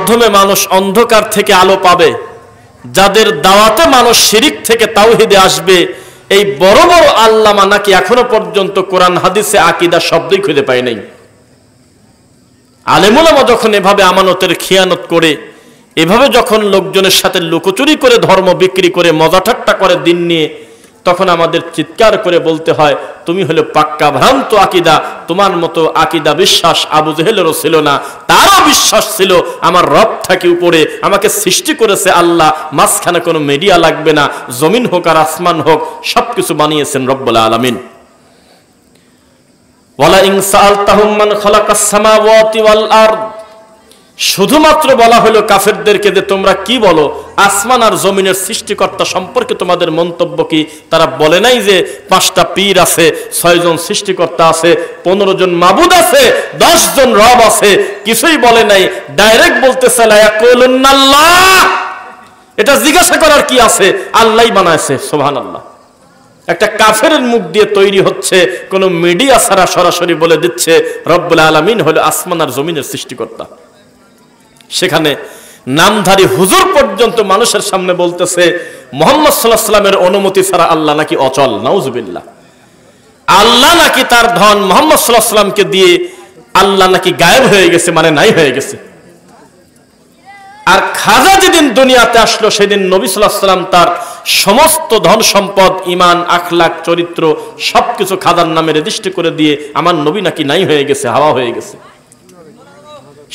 মাধ্যমে মানুষ অন্ধকার থেকে আলো পাবে, যাদের দাওয়াতে মানুষ শিরিক থেকে তাওহীদে আসবে, এই বড় বড় আল্লামা নাকি এখনো পর্যন্ত কোরআন হাদিসে আকীদা শব্দই খুঁজে পায় নাই। আলেম ওলামা যখন এভাবে আমানতের খিয়ানত করে, এভাবে যখন লোকজনের সাথে লুকোচুরি করে ধর্ম বিক্রি করে মজা ঠাট্টা করে দিন নিয়ে, তখন আমাদের চিৎকার করে বলতে হয়, তুমি হলো পাক্কা ভ্রান্ত আকীদা, তোমার মতো আকীদা বিশ্বাস আবু জেহেলেরও ছিল না, তারও বিশ্বাস ছিল আমার রব থাকে উপরে, আমাকে সৃষ্টি করেছে আল্লাহ, মাঝখানে কোনো মিডিয়া লাগবে না, জমিন হোক আর আসমান হোক সবকিছু বানিয়েছেন রব্বুল আলামিন। ওয়ালা ইন সাআলতাহুম মান খালাকাস সামাওয়াতি ওয়াল আরদ, শুধুমাত্র বলা হলো কাফেরদেরকে যে তোমরা কি বলো আসমান আর জমিনের সৃষ্টিকর্তা সম্পর্কে তোমাদের মন্তব্য কি। তারা বলে নাই যে 5টা পীর আছে, 6 জন সৃষ্টিকর্তা আছে, 15 জন মাবুদ আছে, 10 জন রব আছে, কিছুই বলে নাই। ডাইরেক্ট বলতেছে লা ইয়াকুলুন্নাল্লাহ, এটা জিজ্ঞাসা করার কি আছে, আল্লাহই বানাইছে। সুবহানাল্লাহ। একটা কাফেরের মুখ দিয়ে তৈরি হচ্ছে, কোন মিডিয়া ছাড়া সরাসরি বলে দিচ্ছে রব্বুল আলামিন হলো আসমান আর জমিনের সৃষ্টিকর্তা। সেখানে নামধারী হুজুর পর্যন্ত মানুষের সামনে বলতেছে মুহাম্মদ সাল্লাল্লাহু আলাইহি ওয়াসাল্লামের অনুমতি ছাড়া আল্লাহ নাকি অচল। নাউজুবিল্লাহ। আল্লাহ নাকি তার ধন মুহাম্মদ সাল্লাল্লাহু আলাইহি ওয়াসাল্লামকে দিয়ে আল্লাহ নাকি গায়েব হয়ে গেছে, মানে নাই হয়ে গেছে। আর খাজা যেদিন দুনিয়াতে আসলো সেদিন নবী সাল্লাল্লাহু আলাইহি ওয়াসাল্লাম তার সমস্ত ধন সম্পদ, ঈমান, আখলাক, চরিত্র সবকিছু খাজার নামে রেজিস্ট্রি করে দিয়ে আমার নবী নাকি নাই হয়ে গেছে, হাওয়া হয়ে গেছে।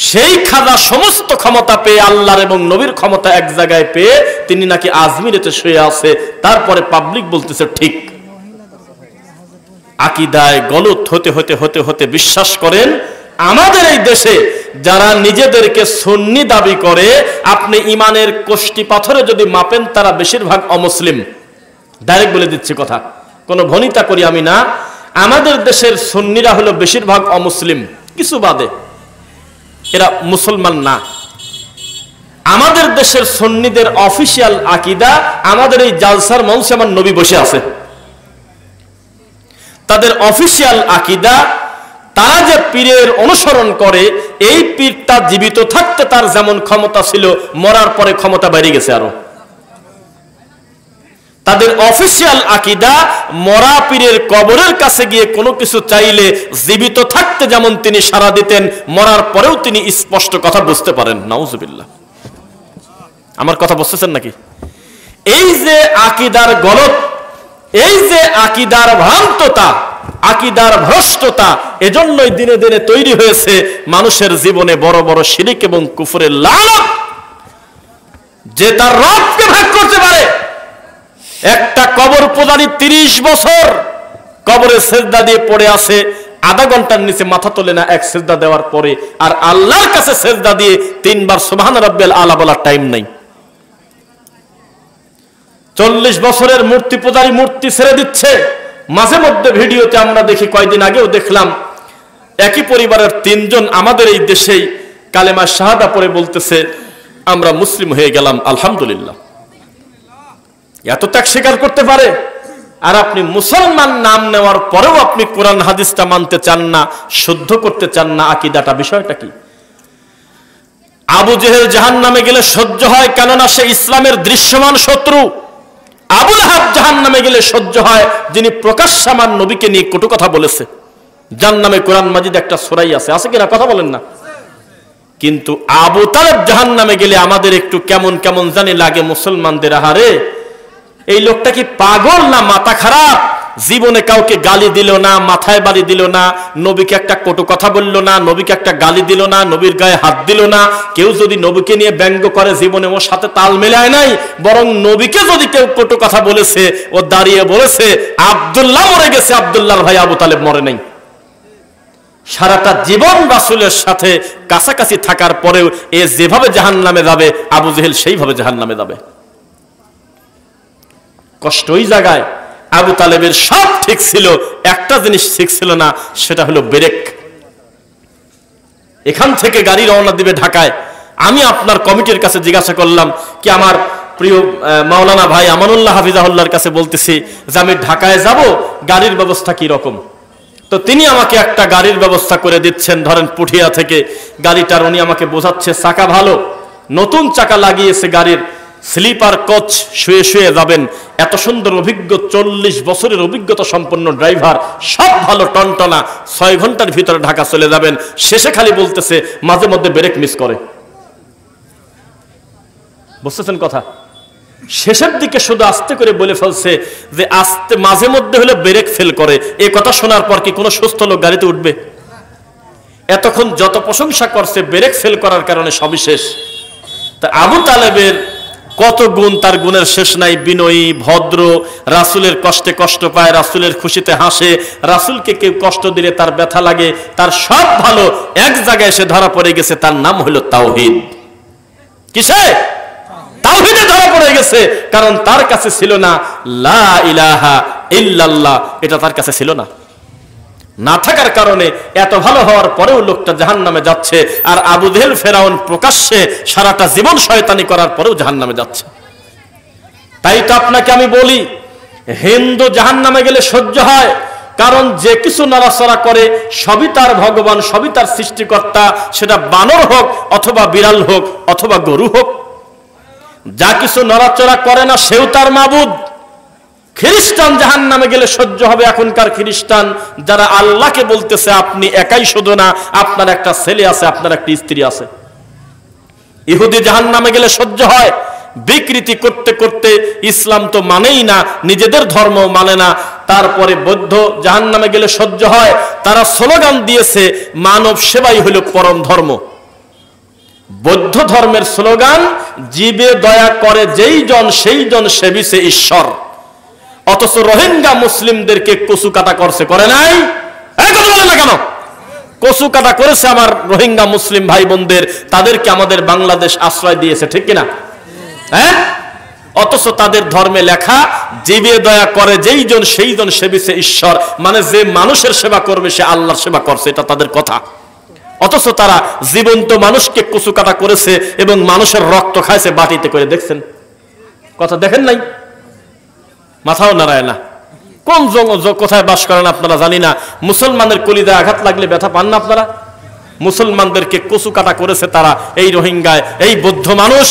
সেই খাজা সমস্ত ক্ষমতা পেয়ে, আল্লাহর এবং নবীর ক্ষমতা এক জায়গায় পেয়ে তিনি নাকি আজমিরেতে শুয়ে আছে। তারপরে পাবলিক বলতেছে ঠিক। আকীদায় গলত হতে হতে হতে হতে বিশ্বাস করেন আমাদের এই দেশে যারা নিজেদেরকে সুন্নি দাবি করে, আপনি ইমানের কোষ্টি পাথরে যদি মাপেন তারা বেশিরভাগ অমুসলিম। ডাইরেক্ট বলে দিচ্ছি কথা, কোনো ভনিতা করি আমি না। আমাদের দেশের সুন্নিরা হলো বেশিরভাগ অমুসলিম, কিছু বাদে এরা মুসলমান না। আমাদের দেশের সুন্নিদের অফিশিয়াল আকীদা, আমাদের এই জালসার মঞ্চে আমার নবী বসে আছে, তাদের অফিশিয়াল আকীদা, তারা যে পীরের অনুসরণ করে, এই পীরটা জীবিত থাকতে তার যেমন ক্ষমতা ছিল, মরার পরে ক্ষমতা বেড়ে গেছে আরো। তাদের অফিশিয়াল আকীদা, মরা পীরের কবরের কাছে গিয়ে কোনো কিছু চাইলে জীবিত থাকতে যেমন তিনি সাড়া দিতেন, মরার পরেও তিনি স্পষ্ট কথা বুঝতে পারেন। নাউজুবিল্লাহ। আমার কথা বুঝতেছেন নাকি? এই যে আকীদার গলত, এই যে আকীদার ভ্রান্ততা, আকীদার ভ্রষ্টতা, এজন্যই দিনে দিনে তৈরি হয়েছে মানুষের জীবনে বড় বড় শিরক এবং কুফরের লানত। যে তার রবকে ভাগ করতে পারে, একটা কবর পূজারী 30 বছর কবরে সেজদা দিয়ে পড়ে আছে, আধা ঘন্টার নিচে মাথা তোলে না এক সেজদা দেওয়ার পরে, আর আল্লাহর কাছে সেজদা দিয়ে 3 বার সুবহান রাব্বিল আলা বলার টাইম নাই। 40 বছরের মূর্তি পূজারী মূর্তি ছেড়ে দিচ্ছে। মাঝে মধ্যে ভিডিওতে আমরা দেখি, কয়েকদিন আগেও দেখলাম, একই পরিবারের 3 জন আমাদের এই দেশেই কালেমা শাহাদা পড়ে বলতেছে আমরা মুসলিম হয়ে গেলাম, আলহামদুলিল্লাহ। এত ত্যাগ স্বীকার করতে পারে, আর আপনি মুসলমান নাম নেওয়ার পরেও আপনি কোরআন হাদিসটা মানতে চান না, শুদ্ধ করতে চান না আকীদাটা। বিষয়টা কি? আবু জেহেল জাহান্নামে গেলে সহ্য হয়, কেননা সে ইসলামের দৃশ্যমান শত্রু। আবু লাহাব জাহান্নামে গেলে সহ্য হয়, যিনি প্রকাশ্যে আমার নবীকে নিয়ে কটু কথা বলেছে। জাহান্নামে কোরআন মাজিদ একটা সূরাই আছে, আছে কিনা কথা বলেন না? কিন্তু আবু তালেব জাহান্নামে গেলে আমাদের একটু কেমন কেমন জানি লাগে মুসলমানদের। আহারে, এই লোকটা কি পাগল না মাথা খারাপ? জীবনে কাউকে গালি দিল না, মাথায় বাড়ি দিল না, নবীকে একটা কটু কথা বলল না, নবীকে একটা গালি দিল না, নবীর গায়ে হাত দিল না। কেউ যদি নবীকে নিয়ে ব্যঙ্গ করে জীবনে ওর সাথে তাল মেলায় নাই, বরং নবীকে যদি কেউ কটু কথা বলেছে, ও দাঁড়িয়ে বলেছে আব্দুল্লাহ মরে গেছে, আব্দুল্লাহর ভাই আবু তালেব মরে নাই। সারাটা জীবন রাসূলের সাথে কাছাকাছি থাকার পরেও এ যেভাবে জাহান্নামে যাবে, আবু জেহেল সেইভাবে জাহান্নামে যাবে। কষ্ট ওই জায়গায়। আবু তালেবের সব ঠিক ছিল, একটা জিনিস ঠিক ছিল না, সেটা হলো ব্রেক। এখান থেকে গাড়ি রওনা দিবে ঢাকায়। আমি আপনার কমিটির কাছে জিজ্ঞাসা করলাম, কি আমার প্রিয় মাওলানা ভাই আমানুল্লাহ হাফিজাহুল্লাহর কাছে বলতেছি যে আমি ঢাকায় যাব, গাড়ির ব্যবস্থা কি রকম? তো তিনি আমাকে একটা গাড়ির ব্যবস্থা করে দিচ্ছেন। ধরেন পুঠিয়া থেকে গাড়িটার, উনি আমাকে বোঝাচ্ছে চাকা ভালো, নতুন চাকা লাগিয়েছে গাড়ির, স্লিপার কোচ, শুয়ে শুয়ে যাবেন। এত সুন্দর অভিজ্ঞ 40 বছরের অভিজ্ঞতা সম্পন্ন ড্রাইভার, সব ভালো টনটনা, 6 ঘন্টার ভিতরে ঢাকা চলে যাবেন। শেষে খালি বলতেছে মাঝে মধ্যে ব্রেক মিস করে। বুঝতেছেন কথা? শেষের দিকে শুধু আস্তে করে বলে ফেলছে যে আস্তে মাঝে মধ্যে হলে ব্রেক ফেল করে। এই কথা শোনার পর কি কোনো সুস্থ লোক গাড়িতে উঠবে? এতক্ষণ যত প্রশংসা করছে ব্রেক ফেল করার কারণে সবই শেষ। তা আবু তালেবের কত গুণ, তার গুণের শেষ নাই। বিনয়ী, ভদ্র, রাসূলের কষ্টে কষ্ট পায়, রাসূলের খুশিতে হাসে, রাসূলকে কেউ কষ্ট দিলে তার ব্যথা লাগে, তার সব ভালো। এক জায়গায় এসে ধরা পড়ে গেছে, তার নাম হলো তাওহীদ। কিসে? তাওহীদে ধরা পড়ে গেছে। কারণ তার কাছে ছিল না লা ইলাহা ইল্লাল্লাহ, এটা তার কাছে ছিল না। না থাকার কারণে এত ভালো হওয়ার পরেও লোকটা জাহান্নামে যাচ্ছে। আর আবু জেহেল, ফেরাউন প্রকাশ্যে সারাটা জীবন শয়তানি করার পরেও জাহান্নামে যাচ্ছে। তাই তো আপনাকে আমি বলি, হিন্দু জাহান্নামে গেলে সহ্য হয়, কারণ যে কিছু নড়াচড়া করে সবই তার ভগবান, সবই তার সৃষ্টিকর্তা। সেটা বানর হোক অথবা বিড়াল হোক অথবা গরু হোক, যা কিছু নড়াচড়া করে না সেও তার মাবুদ। খ্রিস্টান জাহান্নামে গেলে সহ্য হবে। এখনকার খ্রিস্টান যারা আল্লাহকে বলতেছে আপনি একাই শুধু না, আপনার একটা ছেলে আছে, আপনার একটা স্ত্রী আছে। ইহুদি জাহান্নামে গেলে সহ্য হয়। বিকৃতি করতে করতে ইসলাম তো মানেই না, নিজেদের ধর্ম মানে না। তারপরে বৌদ্ধ জাহান্নামে গেলে সহ্য হয়। তারা স্লোগান দিয়েছে মানব সেবাই হলো পরম ধর্ম। বৌদ্ধ ধর্মের স্লোগান জীবে দয়া করে যেই জন সেই জন সেবিছে ঈশ্বর। অথচ রোহিঙ্গা মুসলিমদেরকে কচু কাটা করছে, করে নাই? কথা বলে না কেন? কচু কাটা করেছে আমার রোহিঙ্গা মুসলিম ভাই বোনদের, তাদেরকে আমাদের বাংলাদেশ আশ্রয় দিয়েছে, ঠিক কিনা? হ্যাঁ। অথচ তাদের ধর্মে লেখা জীবে দয়া করে যেই জন সেই জন সেবিছে ঈশ্বর, মানে যে মানুষের সেবা করবে সে আল্লাহর সেবা করছে, এটা তাদের কথা। অথচ তারা জীবন্ত মানুষকে কচু কাটা করেছে এবং মানুষের রক্ত খাইছে বাটিতে করে। দেখছেন কথা? দেখেন নাই? মাথাও নাড়ায় না। কোন কোথায় বাস করেন আপনারা জানি না। মুসলমানের কলিজায় আঘাত লাগলে ব্যথা পান না আপনারা? মুসলমানদেরকে কচু কাটা করেছে তারা, এই রোহিঙ্গায়, এই বৌদ্ধ মানুষ।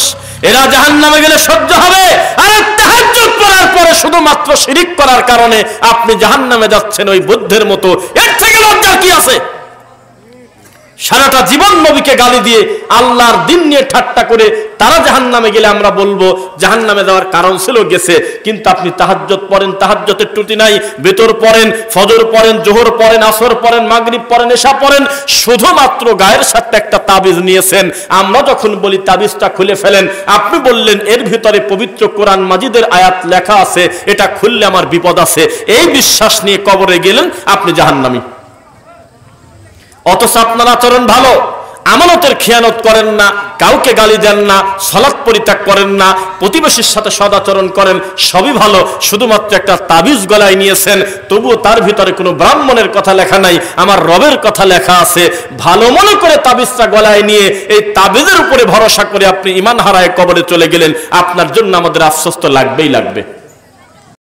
এরা জাহান্নামে গেলে সহ্য হবে। আর তাহাজ্জুদ পড়ার পরে শুধুমাত্র শিরিক করার কারণে আপনি জাহান্নামে যাচ্ছেন ওই বৌদ্ধের মতো। এর থেকে লজ্জার কি আছে? সারাটা জীবন নবীকে গালি দিয়ে আল্লাহর দিন নিয়ে ঠাট্টা করে তারা জাহান্নামে গেলে আমরা বলবো জাহান্নামে যাওয়ার কারণ ছিল গেছে। কিন্তু আপনি তাহাজ্জুদ পড়েন, তাহাজ্জুদের ত্রুটি নাই, বেতর পড়েন, ফজর পড়েন, জোহর পড়েন, আসর পড়েন, মাগরিব পড়েন, এশা পড়েন, শুধুমাত্র গায়ের সাথে একটা তাবিজ নিয়েছেন। আমরা যখন বলি তাবিজটা খুলে ফেলেন, আপনি বললেন এর ভিতরে পবিত্র কোরআন মাজিদের আয়াত লেখা আছে, এটা খুললে আমার বিপদ আছে। এই বিশ্বাস নিয়ে কবরে গেলেন, আপনি জাহান্নামী। অথচ আপনার আচরণ ভালো, আমানতের খেয়ানত করেন না, কাউকে গালি দেন না, সালাত পরিত্যাগ করেন না, প্রতিবেশীর সাথে সদাচরণ করেন, সবই ভালো। শুধুমাত্র একটা তাবিজ গলায় নিয়েছেন, তবুও তার ভিতরে কোনো ব্রাহ্মণের কথা লেখা নাই, আমার রবের কথা লেখা আছে। ভালো মনে করে তাবিজটা গলায় নিয়ে এই তাবিজের উপরে ভরসা করে আপনি ঈমান হারায় কবরে চলে গেলেন, আপনার জন্য আমাদের আফসোস তো লাগবেই লাগবে।